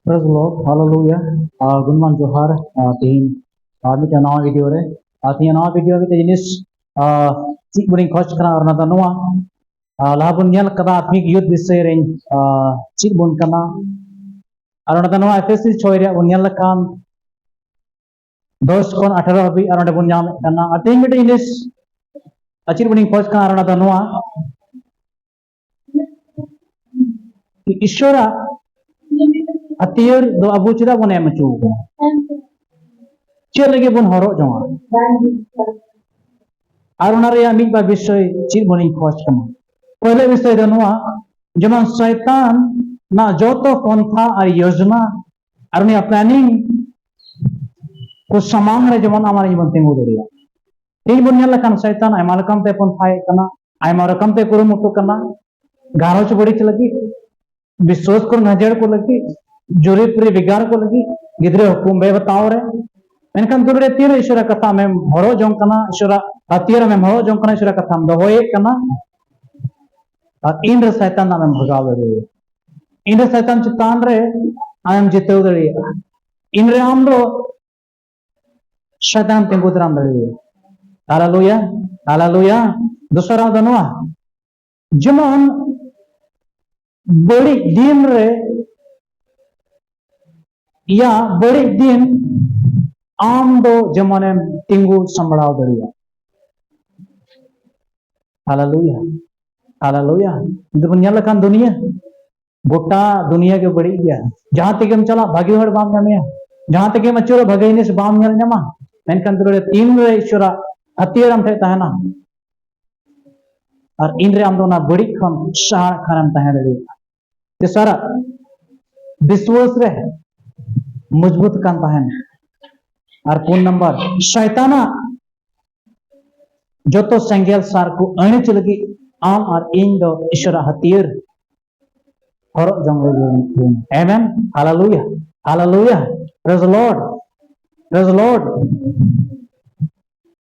Praise the Lord, Hallelujah. Gunman Johar, team, mita nawa video re. Tiya nawa video kita jenis cik buring coach kana orna tanua. Lahabun nyal kada atmik youth bisay ring cik bun kana. Orna tanua FSC choiria bun nyal kan 10 kon 18 habi orna bun nyam kana. Tiya mita jenis cik buring coach kana orna tanua. Ishora Atir do abu cira bun em cu cer lagi bun horok jonga aruna rea mid ba bishoy cir bun khoj kama पहले विषय दनुआ जमन शैतान ना जोतो पंथा और योजना और ने planning को समांग रे जमन हमारे जीवन तेंगु दरिया तीन बुनिया लकन शैतान आयमा रकम ते पंथा कना आयमा रकम ते कुरुमुटु कना गारो च बड़ी लगी विश्वास को नजर को लगी जोरी पूरी विगार को लगी गिदरे हुकुम बे बताओ रे मेनकन तुरे तीर ईश्वर कथा में हरो जोंकना ईश्वर तीर में हरो जोंकना ईश्वर कथा में दोए कना और इंद्र शैतान में भगाव रे इंद्र शैतान चितान रे आयम जितेउ रे इंद्र आमरो शैतान तेंगुदराम रे हालेलुया हालेलुया दूसरा दनवा जमन बड़ी दिन रे या बड़ी दिन आम दो जमाने तिंगु संभड़ाव दरिया हालेलुया हालेलुया दुनिया लखान दुनिया गोटा दुनिया के बड़ी गया जहां तक हम चला भागी हर बाम जामे जहां तक हम अचुर भगैने से बाम ñal ñama मेनकन तुरे तीन रे ईश्वरा हथियारम थे तहना और इन रे आम दो ना बड़ी खन शार खरम तहन रे ते सारा विश्वास रे मजबूत कान तहन और फोन नंबर शैताना जो तो संगेल सार को अणे चलगी आम और इन दो ईश्वर हथियार और जंगल amen hallelujah hallelujah praise the Lord